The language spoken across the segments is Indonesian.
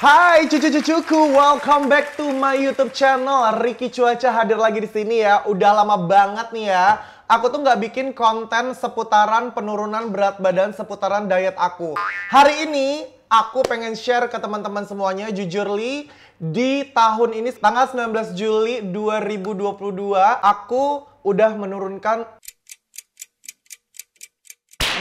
Hai cucu-cucuku, welcome back to my YouTube channel. Ricky Cuaca hadir lagi di sini ya. Udah lama banget nih ya. Aku tuh nggak bikin konten seputaran penurunan berat badan, seputaran diet aku. Hari ini aku pengen share ke teman-teman semuanya, jujur li, di tahun ini tanggal 19 Juli 2022 aku udah menurunkan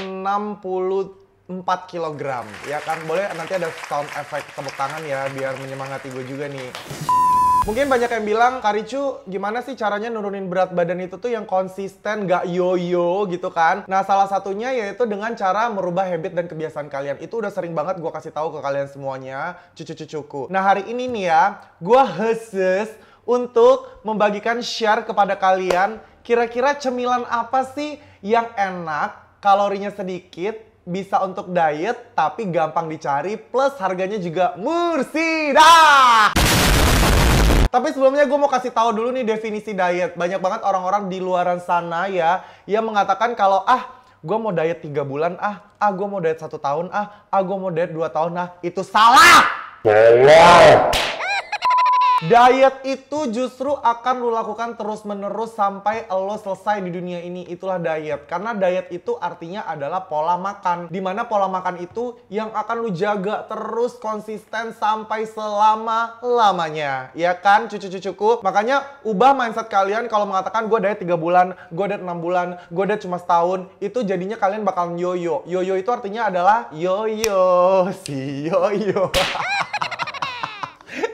64 kilogram, ya kan? Boleh nanti ada sound effect tepuk tangan ya, biar menyemangati gue juga nih. Mungkin banyak yang bilang, Kak Ricu, gimana sih caranya nurunin berat badan itu tuh yang konsisten, gak yo-yo gitu kan? Nah, salah satunya yaitu dengan cara merubah habit dan kebiasaan kalian. Itu udah sering banget gue kasih tahu ke kalian semuanya, cucu-cucuku. Nah, hari ini nih ya, gue khusus untuk membagikan share kepada kalian, kira-kira cemilan apa sih yang enak, kalorinya sedikit, bisa untuk diet, tapi gampang dicari, plus harganya juga mursidah. Tapi sebelumnya gue mau kasih tahu dulu nih definisi diet. Banyak banget orang-orang di luaran sana ya, yang mengatakan kalau gue mau diet 3 bulan, gue mau diet 1 tahun, gue mau diet 2 tahun, itu salah! Salah! Diet itu justru akan lo lakukan terus-menerus sampai lo selesai di dunia ini. Itulah diet. Karena diet itu artinya adalah pola makan. Dimana pola makan itu yang akan lo jaga terus konsisten sampai selama-lamanya. Ya kan cucu-cucuku? Makanya ubah mindset kalian kalau mengatakan gue diet 3 bulan, gue diet 6 bulan, gue diet cuma setahun. Itu jadinya kalian bakal yoyo. Yoyo itu artinya adalah yoyo. Si yoyo.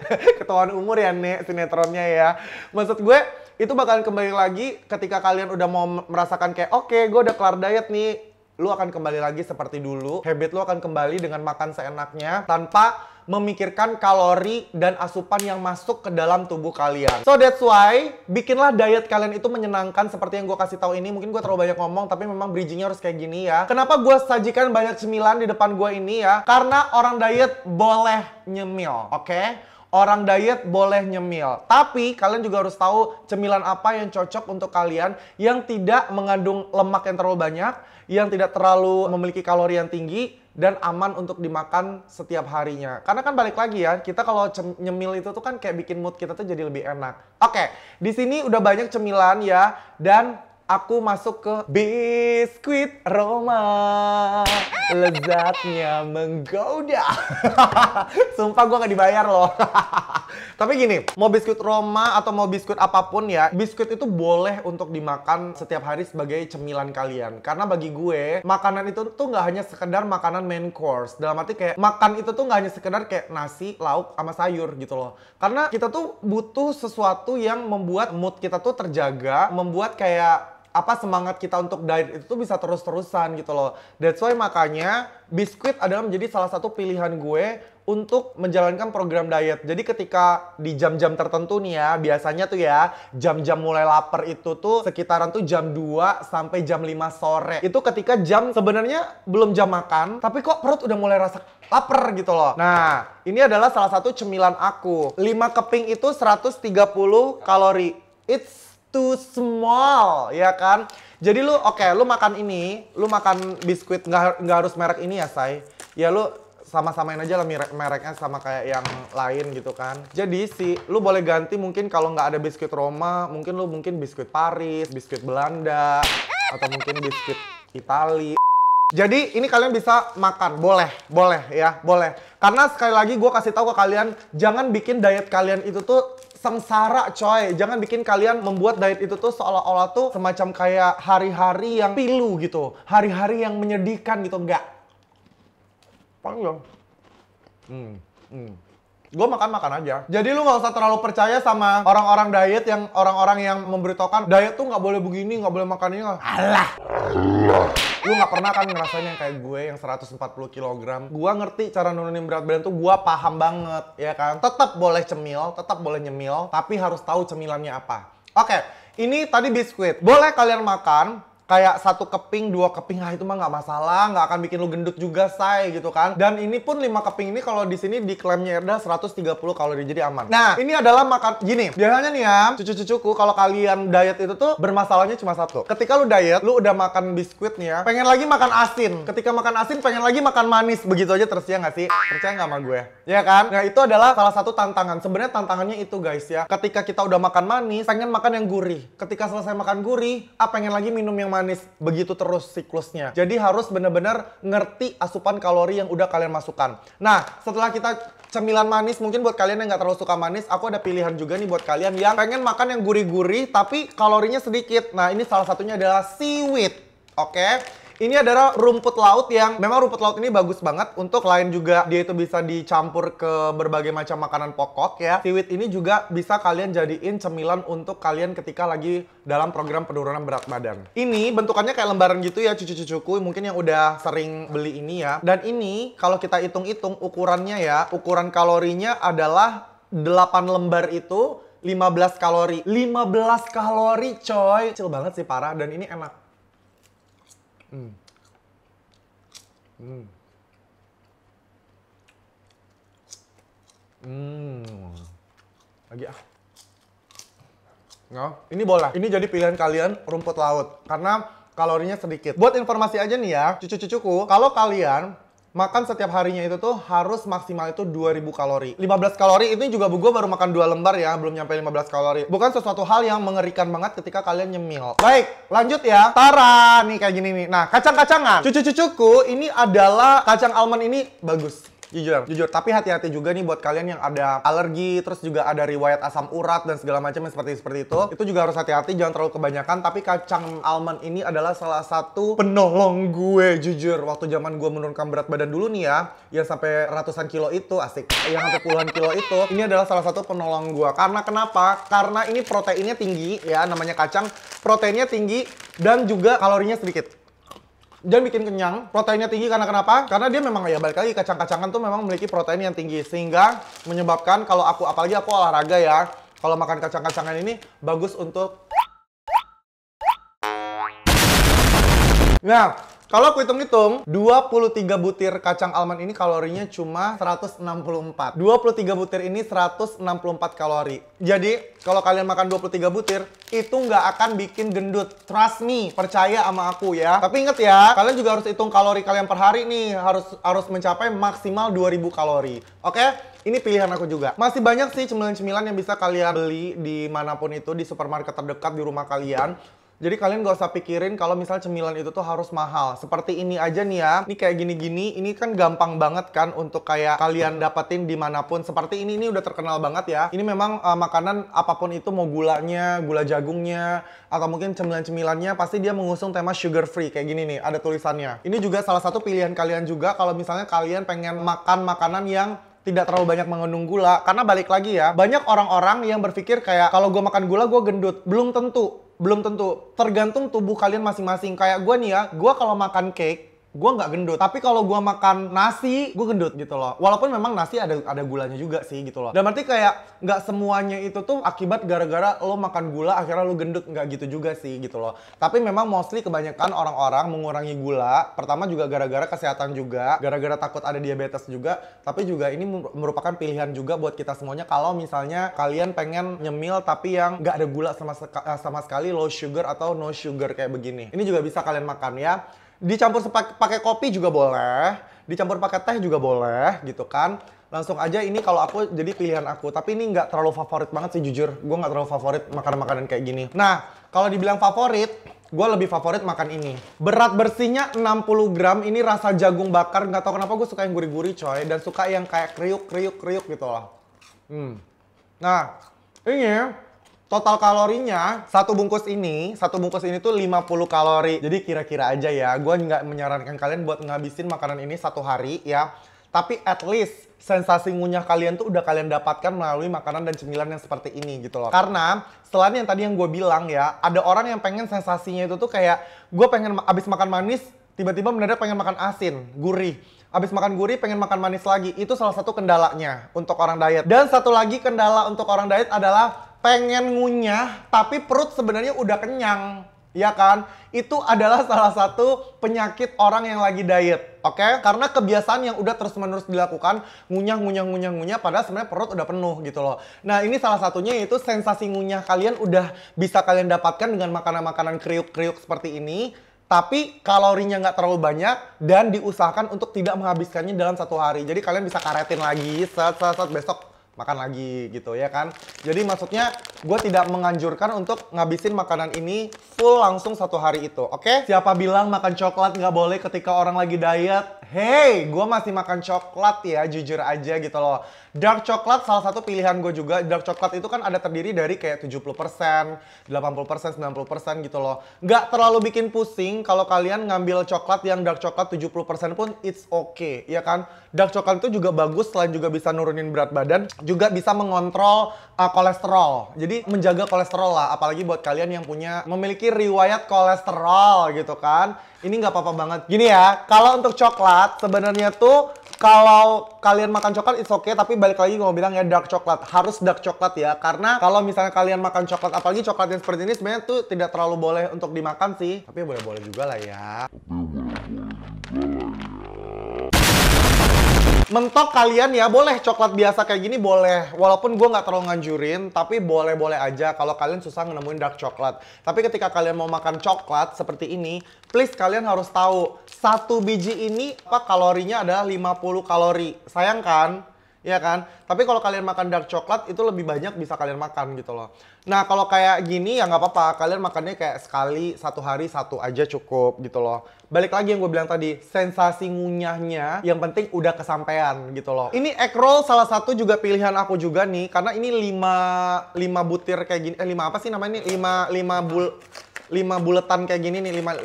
Ketahuan umur ya Nek, sinetronnya ya. Maksud gue, itu bakalan kembali lagi ketika kalian udah mau merasakan kayak, oke, gue udah kelar diet nih. Lu akan kembali lagi seperti dulu. Habit lu akan kembali dengan makan seenaknya tanpa memikirkan kalori dan asupan yang masuk ke dalam tubuh kalian. So that's why, bikinlah diet kalian itu menyenangkan seperti yang gue kasih tahu ini. Mungkin gue terlalu banyak ngomong, tapi memang bridgingnya harus kayak gini ya. Kenapa gue sajikan banyak cemilan di depan gue ini ya? Karena orang diet boleh nyemil, oke? Orang diet boleh nyemil, tapi kalian juga harus tahu cemilan apa yang cocok untuk kalian, yang tidak mengandung lemak yang terlalu banyak, yang tidak terlalu memiliki kalori yang tinggi, dan aman untuk dimakan setiap harinya. Karena kan balik lagi ya, kita kalau nyemil itu tuh kan kayak bikin mood kita tuh jadi lebih enak. Oke, di sini udah banyak cemilan ya, dan aku masuk ke biskuit Roma. Lezatnya menggoda. Sumpah gue gak dibayar loh. Tapi gini, mau biskuit Roma atau mau biskuit apapun ya, biskuit itu boleh untuk dimakan setiap hari sebagai cemilan kalian. Karena bagi gue, makanan itu tuh gak hanya sekedar makanan main course. Dalam arti kayak, makan itu tuh gak hanya sekedar kayak nasi, lauk, sama sayur gitu loh. Karena kita tuh butuh sesuatu yang membuat mood kita tuh terjaga, membuat kayak semangat kita untuk diet itu tuh bisa terus-terusan gitu loh. That's why makanya biskuit adalah menjadi salah satu pilihan gue untuk menjalankan program diet. Jadi ketika di jam-jam tertentu nih ya, biasanya tuh ya, jam-jam mulai lapar itu tuh sekitaran tuh jam 2 sampai jam 5 sore. Itu ketika jam sebenarnya belum jam makan, tapi kok perut udah mulai rasa lapar gitu loh. Nah, ini adalah salah satu cemilan aku. 5 keping itu 130 kalori. It's too small, ya kan? Jadi lu, lu makan ini, lu makan biskuit, nggak harus merek ini ya, say. Ya lu sama-samain aja lah mereknya sama kayak yang lain gitu kan. Jadi lu boleh ganti mungkin kalau nggak ada biskuit Roma, mungkin biskuit Paris, biskuit Belanda, atau mungkin biskuit Itali. Jadi ini kalian bisa makan, boleh ya, boleh. Karena sekali lagi gue kasih tahu ke kalian, jangan bikin diet kalian itu tuh sengsara coy. Jangan bikin kalian membuat diet itu tuh seolah-olah tuh semacam kayak hari-hari yang pilu gitu. Hari-hari yang menyedihkan gitu, enggak. Panjang. Gue makan aja. Jadi lu nggak usah terlalu percaya sama orang-orang diet yang memberitahukan diet tuh nggak boleh begini, nggak boleh makan ini. Alah. Lu nggak pernah kan ngerasain yang kayak gue yang 140 kg. Gue ngerti cara nurunin berat badan tuh, gue paham banget ya kan. Tetap boleh cemil, tetap boleh nyemil, tapi harus tahu cemilannya apa. Oke, ini tadi biskuit. Boleh kalian makan kayak 1 keping, 2 keping, itu mah nggak masalah, nggak akan bikin lu gendut juga, say, gitu kan. Dan ini pun 5 keping ini kalau di sini diklaimnya ada 130 kalori, jadi aman. Nah, ini adalah makan gini. Biasanya nih ya, cucu-cucuku kalau kalian diet itu tuh bermasalahnya cuma satu. Ketika lu diet, lu udah makan biskuit nih ya, pengen lagi makan asin. Ketika makan asin, pengen lagi makan manis. Begitu aja terus, ya nggak sih? Percaya nggak sama gue? Ya kan? Nah, itu adalah salah satu tantangan. Sebenarnya tantangannya itu, guys, ya. Ketika kita udah makan manis, pengen makan yang gurih. Ketika selesai makan gurih, pengen lagi minum yang manis. Begitu terus siklusnya. Jadi harus benar-benar ngerti asupan kalori yang udah kalian masukkan. Nah, setelah kita cemilan manis, mungkin buat kalian yang nggak terlalu suka manis, aku ada pilihan juga nih buat kalian yang pengen makan yang gurih-gurih tapi kalorinya sedikit. Nah, ini salah satunya adalah seaweed. Oke? Ini adalah rumput laut yang memang rumput laut ini bagus banget untuk selain juga dia itu bisa dicampur ke berbagai macam makanan pokok ya. Seaweed ini juga bisa kalian jadiin cemilan untuk kalian ketika lagi dalam program penurunan berat badan. Ini bentukannya kayak lembaran gitu ya cucu-cucuku, mungkin yang udah sering beli ini ya. Dan ini kalau kita hitung-hitung ukurannya ya, ukuran kalorinya adalah 8 lembar itu 15 kalori. 15 kalori coy. Kecil banget sih, parah, dan ini enak. Lagi ah. No, ini boleh. Ini jadi pilihan kalian rumput laut karena kalorinya sedikit. Buat informasi aja nih ya, cucu-cucuku, kalau kalian makan setiap harinya itu tuh harus maksimal itu 2000 kalori. 15 kalori ini juga gue baru makan 2 lembar ya, belum nyampe 15 kalori. Bukan sesuatu hal yang mengerikan banget ketika kalian nyemil. Baik, lanjut ya. Tara, nih kayak gini nih. Nah, kacang-kacangan. Cucu-cucuku, ini adalah kacang almond ini bagus. Jujur, tapi hati-hati juga nih buat kalian yang ada alergi, terus juga ada riwayat asam urat dan segala macam yang seperti itu. Itu juga harus hati-hati, jangan terlalu kebanyakan. Tapi kacang almond ini adalah salah satu penolong gue, jujur. Waktu zaman gue menurunkan berat badan dulu nih ya, yang sampai ratusan kilo itu, asik, yang sampai puluhan kilo itu, ini adalah salah satu penolong gue. Karena kenapa? Karena ini proteinnya tinggi ya, namanya kacang, proteinnya tinggi dan juga kalorinya sedikit. Dan bikin kenyang, proteinnya tinggi karena kenapa? Karena dia memang ya balik lagi, kacang-kacangan tuh memang memiliki protein yang tinggi sehingga menyebabkan kalau aku, apalagi aku olahraga ya, kalau makan kacang-kacangan ini bagus untuk. Nah, kalau aku hitung-hitung, 23 butir kacang almond ini kalorinya cuma 164. 23 butir ini 164 kalori. Jadi, kalau kalian makan 23 butir, itu nggak akan bikin gendut. Trust me, percaya sama aku ya. Tapi inget ya, kalian juga harus hitung kalori kalian per hari nih. Harus mencapai maksimal 2000 kalori. Oke? Ini pilihan aku juga. Masih banyak sih cemilan-cemilan yang bisa kalian beli di manapun itu, di supermarket terdekat di rumah kalian. Jadi kalian gak usah pikirin kalau misal cemilan itu tuh harus mahal. Seperti ini aja nih ya. Ini kayak gini-gini, ini kan gampang banget kan untuk kayak kalian dapetin dimanapun. Seperti ini udah terkenal banget ya. Ini memang makanan apapun itu, mau gulanya, gula jagungnya, atau mungkin cemilan-cemilannya, pasti dia mengusung tema sugar free. Kayak gini nih, ada tulisannya. Ini juga salah satu pilihan kalian juga kalau misalnya kalian pengen makan makanan yang tidak terlalu banyak mengandung gula. Karena balik lagi ya, banyak orang-orang yang berpikir kayak kalau gue makan gula gue gendut. Belum tentu. Tergantung tubuh kalian masing-masing. Kayak gue nih ya, gue kalau makan cake, gue nggak gendut. Tapi kalau gue makan nasi, gue gendut gitu loh. Walaupun memang nasi ada gulanya juga sih gitu loh. Dan berarti kayak nggak semuanya itu tuh akibat gara-gara lo makan gula akhirnya lo gendut. Nggak gitu juga sih gitu loh. Tapi memang mostly kebanyakan orang-orang mengurangi gula. Pertama juga gara-gara kesehatan juga. Gara-gara takut ada diabetes juga. Tapi juga ini merupakan pilihan juga buat kita semuanya. Kalau misalnya kalian pengen nyemil tapi yang nggak ada gula sama sekali, low sugar atau no sugar kayak begini. Ini juga bisa kalian makan ya. Dicampur pakai kopi juga boleh, dicampur pakai teh juga boleh gitu kan. Langsung aja ini kalau aku jadi pilihan aku, tapi ini nggak terlalu favorit banget sih jujur. Gue nggak terlalu favorit makanan-makanan kayak gini. Nah, kalau dibilang favorit, gue lebih favorit makan ini. Berat bersihnya 60 gram, ini rasa jagung bakar. Nggak tahu kenapa gue suka yang gurih-gurih coy, dan suka yang kayak kriuk gitu loh. Nah, ini total kalorinya, satu bungkus ini tuh 50 kalori. Jadi kira-kira aja ya, gue nggak menyarankan kalian buat ngabisin makanan ini satu hari ya. Tapi at least sensasi ngunyah kalian tuh udah kalian dapatkan melalui makanan dan cemilan yang seperti ini gitu loh. Karena selain yang tadi yang gue bilang ya, ada orang yang pengen sensasinya itu tuh kayak, gue pengen abis makan manis, tiba-tiba mendadak pengen makan asin, gurih. Abis makan gurih pengen makan manis lagi. Itu salah satu kendalanya untuk orang diet. Dan satu lagi kendala untuk orang diet adalah pengen ngunyah tapi perut sebenarnya udah kenyang. Ya kan? Itu adalah salah satu penyakit orang yang lagi diet, oke? Karena kebiasaan yang udah terus-menerus dilakukan, ngunyah, padahal sebenarnya perut udah penuh gitu loh. Nah, ini salah satunya yaitu sensasi ngunyah kalian udah bisa kalian dapatkan dengan makanan-makanan kriuk-kriuk seperti ini. Tapi kalorinya nggak terlalu banyak dan diusahakan untuk tidak menghabiskannya dalam satu hari. Jadi kalian bisa karetin lagi, set besok makan lagi gitu ya kan. Jadi maksudnya gue tidak menganjurkan untuk ngabisin makanan ini full langsung satu hari itu, oke? Siapa bilang makan coklat nggak boleh ketika orang lagi diet? Hey, gue masih makan coklat ya, jujur aja gitu loh. Dark coklat salah satu pilihan gue juga. Dark coklat itu kan ada terdiri dari kayak 70%, 80%, 90% gitu loh. Nggak terlalu bikin pusing kalau kalian ngambil coklat yang dark coklat 70% pun it's okay, ya kan? Dark coklat itu juga bagus, selain juga bisa nurunin berat badan, juga bisa mengontrol kolesterol. Jadi menjaga kolesterol lah, apalagi buat kalian yang memiliki riwayat kolesterol gitu kan. Ini nggak apa-apa banget. Gini ya, kalau untuk coklat sebenarnya tuh kalau kalian makan coklat it's okay, tapi balik lagi gue mau bilang ya dark coklat. Harus dark coklat ya, karena kalau misalnya kalian makan coklat, apalagi coklat yang seperti ini sebenarnya tuh tidak terlalu boleh untuk dimakan sih. Tapi boleh-boleh juga lah ya. Mentok kalian ya, boleh coklat biasa kayak gini boleh. Walaupun gue nggak terlalu nganjurin, tapi boleh-boleh aja kalau kalian susah nemuin dark coklat. Tapi ketika kalian mau makan coklat seperti ini, please kalian harus tahu, satu biji ini kalorinya adalah 50 kalori. Sayang kan? Ya kan? Tapi kalau kalian makan dark coklat itu lebih banyak bisa kalian makan gitu loh. Nah kalau kayak gini ya nggak apa-apa, kalian makannya kayak sekali, satu hari satu aja cukup gitu loh. Balik lagi yang gue bilang tadi, sensasi ngunyahnya yang penting udah kesampean gitu loh. Ini egg roll salah satu juga pilihan aku juga nih, karena ini 5 butir kayak gini, 5 apa sih namanya ini? 5 buletan kayak gini nih, 5.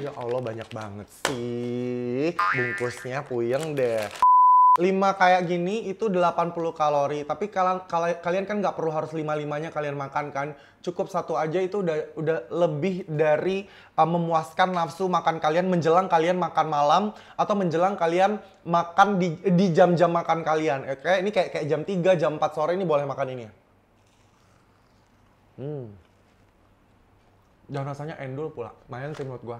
Ya Allah banyak banget sih, bungkusnya puyeng deh. 5 kayak gini itu 80 kalori, tapi kalian kan nggak perlu harus 5-5-nya kalian makan kan. Cukup satu aja itu udah lebih dari memuaskan nafsu makan kalian menjelang kalian makan malam atau menjelang kalian makan di jam-jam makan kalian. Oke, ini kayak jam 3, jam 4 sore ini boleh makan ini. Dan rasanya endul pula, lumayan sih menurut gua.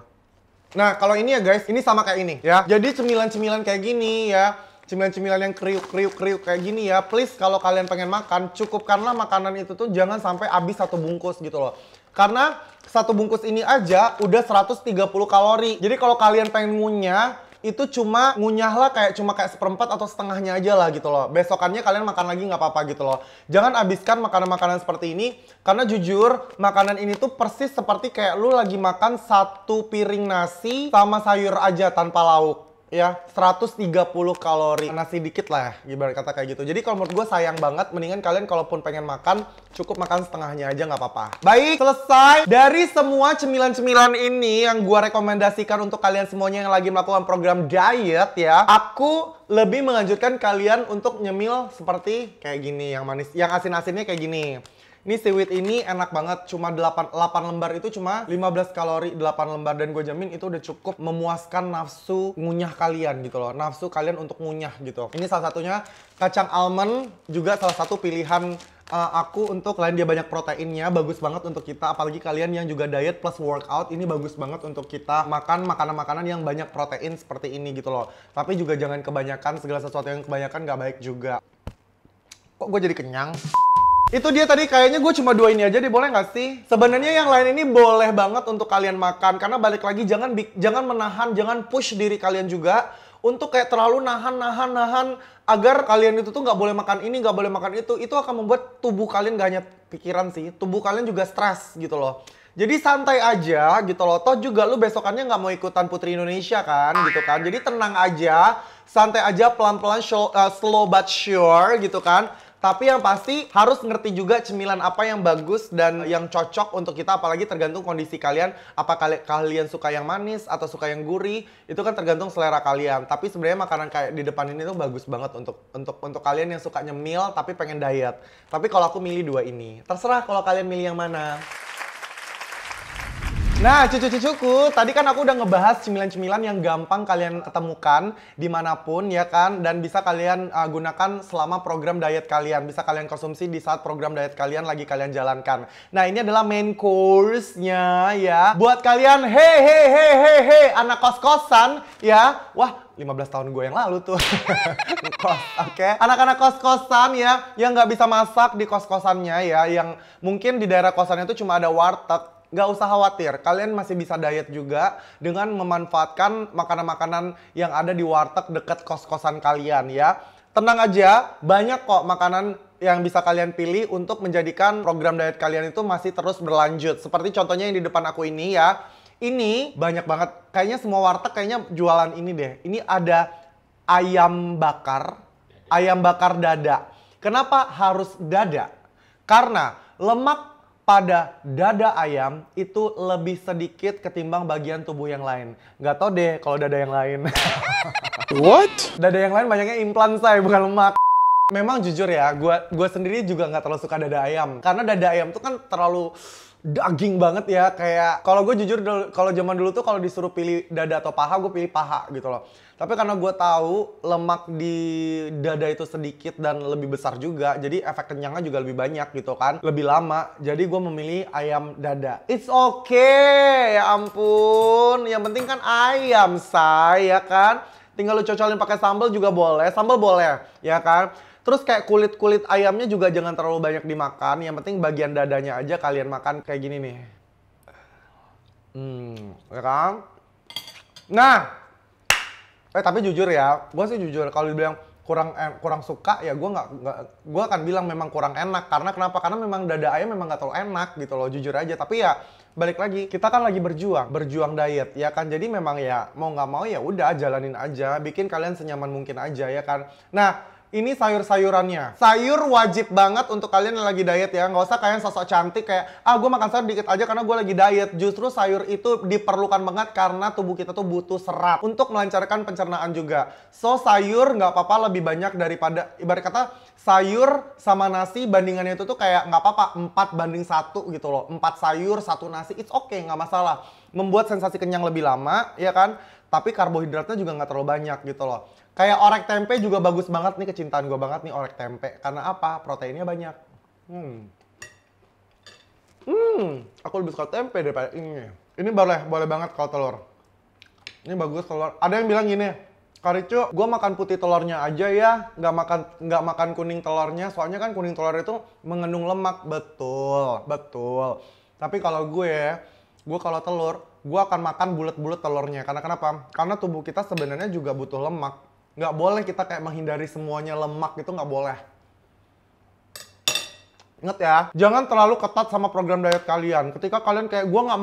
Nah, kalau ini ya guys, ini sama kayak ini ya. Jadi cemilan-cemilan kayak gini ya. Cemilan-cemilan yang kriuk kayak gini ya, please kalau kalian pengen makan, cukupkanlah makanan itu tuh jangan sampai habis satu bungkus gitu loh. Karena satu bungkus ini aja udah 130 kalori. Jadi kalau kalian pengen ngunyah, itu cuma ngunyahlah kayak seperempat atau setengahnya aja lah gitu loh. Besokannya kalian makan lagi nggak apa-apa gitu loh. Jangan habiskan makanan-makanan seperti ini, karena jujur makanan ini tuh persis seperti kayak lu lagi makan satu piring nasi sama sayur aja tanpa lauk. Ya, 130 kalori. Nasi dikit lah ya, ibarat kata kayak gitu. Jadi kalau menurut gue sayang banget, mendingan kalian kalaupun pengen makan, cukup makan setengahnya aja nggak apa-apa. Baik, selesai. Dari semua cemilan-cemilan ini yang gue rekomendasikan untuk kalian semuanya yang lagi melakukan program diet ya, aku lebih menganjurkan kalian untuk nyemil seperti kayak gini, yang manis, yang asin-asinnya kayak gini. Ini seaweed ini enak banget, cuma 8 lembar itu cuma 15 kalori 8 lembar. Dan gue jamin itu udah cukup memuaskan nafsu ngunyah kalian gitu loh. Nafsu kalian untuk ngunyah gitu. Ini salah satunya kacang almond, juga salah satu pilihan aku untuk selain dia banyak proteinnya, bagus banget untuk kita. Apalagi kalian yang juga diet plus workout, ini bagus banget untuk kita makan makanan-makanan yang banyak protein seperti ini gitu loh. Tapi juga jangan kebanyakan, segala sesuatu yang kebanyakan nggak baik juga. Kok gue jadi kenyang? Itu dia tadi, kayaknya gue cuma 2 ini aja deh, boleh nggak sih? Sebenarnya yang lain ini boleh banget untuk kalian makan, karena balik lagi jangan menahan, jangan push diri kalian juga untuk kayak terlalu nahan agar kalian itu tuh nggak boleh makan ini, nggak boleh makan itu. Itu akan membuat tubuh kalian gak hanya pikiran sih, tubuh kalian juga stres gitu loh. Jadi santai aja gitu loh, toh juga lu besokannya nggak mau ikutan Putri Indonesia kan gitu kan. Jadi tenang aja, santai aja, pelan-pelan, slow but sure gitu kan. Tapi yang pasti harus ngerti juga cemilan apa yang bagus dan yang cocok untuk kita, apalagi tergantung kondisi kalian. Apa kalian suka yang manis atau suka yang gurih, itu kan tergantung selera kalian. Tapi sebenarnya makanan kayak di depan ini tuh bagus banget untuk kalian yang suka nyemil tapi pengen diet. Tapi kalau aku milih 2 ini. Terserah kalau kalian milih yang mana. Nah, cucu-cucuku, tadi kan aku udah ngebahas cemilan-cemilan yang gampang kalian ketemukan dimanapun ya kan, dan bisa kalian gunakan selama program diet kalian, bisa kalian konsumsi di saat program diet kalian lagi kalian jalankan. Nah, ini adalah main course-nya ya. Buat kalian, hei, anak kos-kosan ya. Wah, 15 tahun gue yang lalu tuh. Kos, oke. Anak-anak kos-kosan ya, yang nggak bisa masak di kos-kosannya ya, yang mungkin di daerah kosannya itu cuma ada warteg. Nggak usah khawatir, kalian masih bisa diet juga dengan memanfaatkan makanan-makanan yang ada di warteg dekat kos-kosan kalian ya. Tenang aja, banyak kok makanan yang bisa kalian pilih untuk menjadikan program diet kalian itu masih terus berlanjut. Seperti contohnya yang di depan aku ini ya. Ini banyak banget, kayaknya semua warteg kayaknya jualan ini deh. Ini ada ayam bakar dada. Kenapa harus dada? Karena lemak pada dada ayam itu lebih sedikit ketimbang bagian tubuh yang lain. Nggak tau deh kalau dada yang lain. What? Dada yang lain banyaknya implan say, bukan lemak. Memang jujur ya, gua sendiri juga nggak terlalu suka dada ayam. Karena dada ayam tuh kan terlalu daging banget ya. Kayak kalau gue jujur, kalau zaman dulu tuh kalau disuruh pilih dada atau paha, gue pilih paha gitu loh. Tapi karena gue tahu lemak di dada itu sedikit dan lebih besar juga, jadi efek kenyangnya juga lebih banyak gitu kan, lebih lama. Jadi gue memilih ayam dada. It's okay, ya ampun. Yang penting kan ayam, say, ya kan. Tinggal lu cocolin pakai sambal juga boleh, sambal boleh, ya kan. Terus kayak kulit-kulit ayamnya juga jangan terlalu banyak dimakan. Yang penting bagian dadanya aja kalian makan kayak gini nih. Ya kan? Nah. Tapi jujur ya, gue sih jujur kalau dibilang kurang suka ya gue akan bilang memang kurang enak. Karena kenapa? Karena memang dada ayam memang nggak terlalu enak gitu loh, jujur aja. Tapi ya balik lagi, kita kan lagi berjuang diet ya kan. Jadi memang ya mau nggak mau ya udah jalanin aja, bikin kalian senyaman mungkin aja ya kan. Nah, ini sayur-sayurannya. Sayur wajib banget untuk kalian yang lagi diet ya. Nggak usah kalian sosok cantik kayak, gue makan sayur dikit aja karena gue lagi diet. Justru sayur itu diperlukan banget karena tubuh kita tuh butuh serat untuk melancarkan pencernaan juga. So, sayur nggak apa-apa lebih banyak daripada, ibarat kata sayur sama nasi bandingannya itu tuh kayak nggak apa-apa 4:1 gitu loh. 4 sayur, 1 nasi, it's okay, nggak masalah. Membuat sensasi kenyang lebih lama, ya kan? Tapi karbohidratnya juga nggak terlalu banyak gitu loh. Kayak orek tempe juga bagus banget nih, kecintaan gue banget nih orek tempe. Karena apa? Proteinnya banyak. Aku lebih suka tempe daripada ini. Ini boleh banget kalau telur. Ini bagus telur. Ada yang bilang gini, Karicu, gue makan putih telurnya aja ya, nggak makan kuning telurnya. Soalnya kan kuning telur itu mengandung lemak. Betul. Tapi kalau gue kalau telur, gue akan makan bulat-bulat telurnya. Karena kenapa? Karena tubuh kita sebenarnya juga butuh lemak. Nggak boleh kita kayak menghindari semuanya lemak, itu nggak boleh. Ingat ya, jangan terlalu ketat sama program diet kalian. Ketika kalian kayak, gue nggak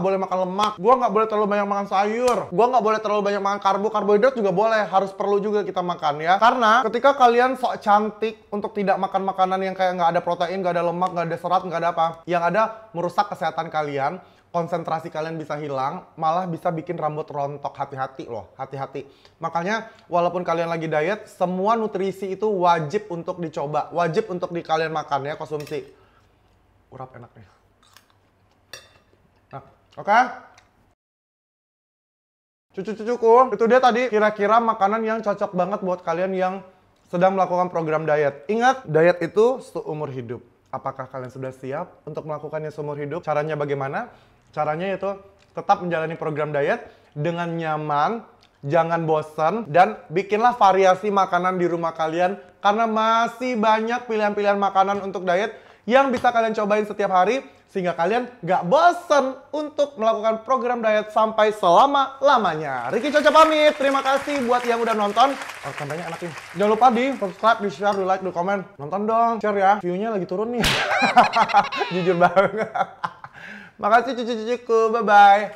boleh makan lemak, gue nggak boleh terlalu banyak makan sayur, gue nggak boleh terlalu banyak makan karbohidrat juga boleh, harus perlu juga kita makan ya. Karena ketika kalian sok cantik untuk tidak makan makanan yang kayak nggak ada protein, nggak ada lemak, nggak ada serat, nggak ada apa, yang ada merusak kesehatan kalian. Konsentrasi kalian bisa hilang, malah bisa bikin rambut rontok. Hati-hati loh, hati-hati. Makanya walaupun kalian lagi diet, semua nutrisi itu wajib untuk dicoba, wajib untuk kalian makan ya, konsumsi. Urap enak nih. Nah, oke? Cucu-cucuku, itu dia tadi kira-kira makanan yang cocok banget buat kalian yang sedang melakukan program diet. Ingat, diet itu seumur hidup. Apakah kalian sudah siap untuk melakukannya seumur hidup? Caranya bagaimana? Caranya yaitu tetap menjalani program diet dengan nyaman, jangan bosan, dan bikinlah variasi makanan di rumah kalian karena masih banyak pilihan-pilihan makanan untuk diet yang bisa kalian cobain setiap hari sehingga kalian gak bosan untuk melakukan program diet sampai selama-lamanya. Ricky Coca pamit, terima kasih buat yang udah nonton. Oh, contohnya enak nih. Jangan lupa di subscribe, di share, di like, di komen. Nonton dong, share ya. View-nya lagi turun nih. Jujur banget. Makasih cucu-cucuku, bye-bye.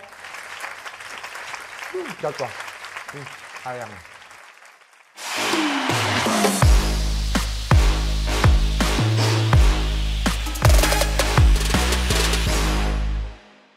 Jatuh. Sayang.